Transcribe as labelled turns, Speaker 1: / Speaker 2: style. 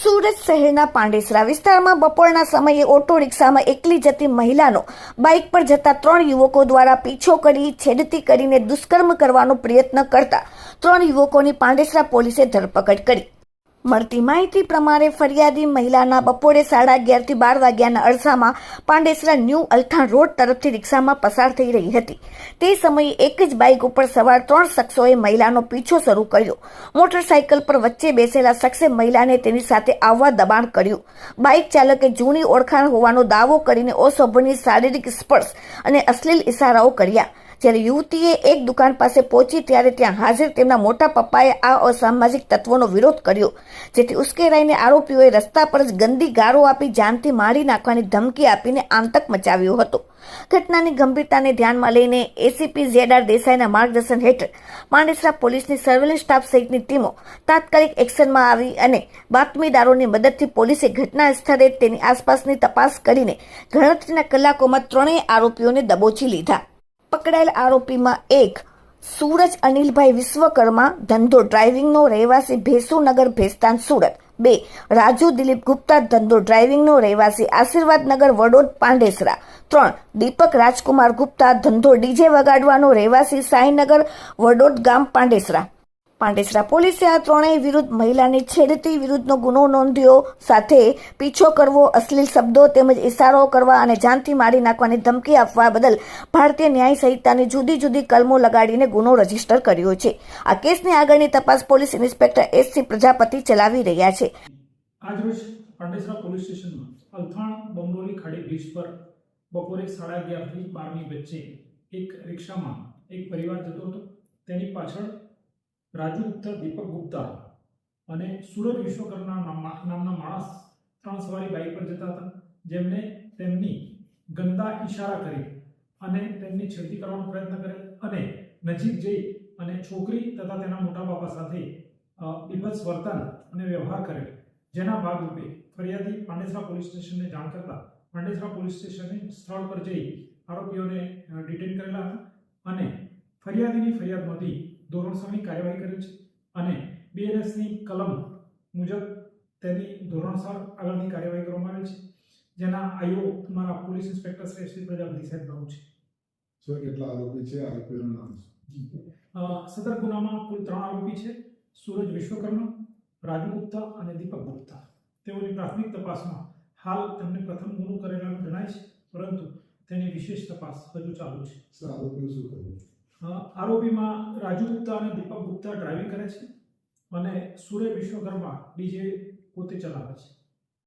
Speaker 1: સુરત શહેરના પાંડેસરા વિસ્તારમાં બપોરના સમયે ઓટો રિક્ષામાં એકલી જતી મહિલાનો બાઇક પર જતા 3 યુવકો દ્વારા પીછો કરી છેડતી કરીને દુષ્કર્મ કરવાનો પ્રયત્ન કરતા 3 યુવકોની પાંડેસરા પોલીસે ધરપકડ કરી। મળતી માહિતી પ્રમાણે ફરિયાદી મહિલાના બપોરે 11:30 થી 12 વાગ્યાના અરસામાં પાંડેસરા ન્યૂ અલથાણ રોડ તરફથી રિક્ષામાં પસાર થઈ રહી હતી। તે સમયે એક જ બાઇક ઉપર સવાર 3 શખ્સોએ મહિલાનો પીછો શરૂ કર્યો। મોટરસાઇકલ પર વચ્ચે બેસેલા શખ્સે મહિલાને તેની સાથે આવવા દબાણ કર્યું। બાઇક ચાલકે જૂની ઓળખાણ હોવાનો દાવો કરીને અશોભનીય શારીરિક સ્પર્શ અને અશ્લીલ ઇશારાઓ કર્યા। જ્યારે યુવતીએ એક દુકાન પાસે પહોંચી ત્યારે ત્યાં હાજર તેમના મોટા પપ્પાએ આ અસામાજિક તત્વોનો વિરોધ કર્યો, જેથી ઉશ્કેરાઈને આરોપીઓએ રસ્તા પર જ ગંદી ગાળો આપી જાનથી મારી નાખવાની ધમકી આપીને આતંક મચાવ્યો હતો। ઘટનાની ગંભીરતાને ધ્યાનમાં લઈને એસીપી ZR દેસાઈના માર્ગદર્શન હેઠળ પાંડેસરા પોલીસની સર્વેલન્સ સ્ટાફ સહિતની ટીમો તાત્કાલિક એક્શનમાં આવી અને બાતમીદારોની મદદથી પોલીસે ઘટના સ્થળે તેની આસપાસની તપાસ કરીને ગણતરીના કલાકોમાં 3 આરોપીઓને દબોચી લીધા। પકડાયેલ આરોપીમાં 1 સૂરજ અનિલભાઈ વિશ્વકર્મા ધંધો ડ્રાઇવિંગનો રહેવાસી ભેસુનગર ભેસ્તાન સુરત, 2 રાજુ દિલીપ ગુપ્તા ધંધો ડ્રાઇવિંગનો રહેવાસી આશીર્વાદનગર વડોદ પાંડેસરા, 3 દીપક રાજકુમાર ગુપ્તા ધંધો ડીજે વગાડવાનો રહેવાસી સાઈનગર વડોદ ગામ પાંડેસરા પોલીસે આ 3 વિરુદ્ધ મહિલાની છેડતી વિરુદ્ધનો ગુનો નોંધ્યો સાથે પીછો કરવો, અશ્લીલ શબ્દો તેમજ ઇશારાઓ કરવા અને જાનથી મારી નાખવાની ધમકી આપવા બદલ ભારતીય ન્યાય સંહિતાની જુદી જુદી કલમો લગાડીને ગુનો રજીસ્ટર કર્યો છે। આ કેસની આગળની તપાસ પોલીસ ઇન્સ્પેક્ટર SC પ્રજાપતિ ચલાવી રહ્યા છે।
Speaker 2: આજરોજ પાંડેસરા પોલીસ સ્ટેશનમાં અલથાણ બમરોલી ખાડી બ્રિજ પર બપોરે 11:30 થી 12ની વચ્ચે એક રિક્ષામાં એક પરિવાર જતો હતો। તેની પાછળ રાજુ ગુપ્તા, દીપક ગુપ્તા અને સૂરજ વિશ્વકર્મા નામના માણસ 3 સવારી બાઇક પર જતા હતા, જેમને તેમની ગંદા ઇશારા કરી અને તેમની છેડતી કરવાનો પ્રયત્ન કરેલ અને નજીક જઈ અને છોકરી તથા તેના મોટા બાપા સાથે બીભત્સ વર્તન અને વ્યવહાર કરેલ, જેના ભાગરૂપે ફરિયાદી પાંડેસરા પોલીસ સ્ટેશનને જાણ કરતા પાંડેસરા પોલીસ સ્ટેશને સ્થળ પર જઈ આરોપીઓને ડિટેન કરેલા હતા અને ફરિયાદીની ફરિયાદમાંથી ધોરણસરની કાર્યવાહી કરેલ છે અને BNSની કલમ મુજબ તેની ધોરણસર આગળની કાર્યવાહી કરવામાં આવેલ છે, જેના આઈઓ અમારા police inspector Shri SC Prajapati સાહેબ નામ છે।
Speaker 3: સર, કેટલા આરોપી છે? આરોપીઓનું નામ છે?
Speaker 2: સદર ગુનામાં કુલ 3 આરોપી છે, સૂરજ વિશ્વકર્મા, રાજુ ગુપ્તા અને દીપક ગુપ્તા। તેઓની પ્રાથમિક તપાસમાં હાલ તેમને પ્રથમ ગુનો કરેલાનું જણાય છે, પરંતુ તેની વિશેષ તપાસ હજુ ચાલુ છે।
Speaker 3: સર, આરોપીઓ શું કર્યું?
Speaker 2: આરોપીમાં રાજુ ગુપ્તા અને દીપક ગુપ્તા ડ્રાઇવિંગ કરે છે અને સૂર્ય વિશ્વકર્મા ડીજે પોતે ચલાવે છે।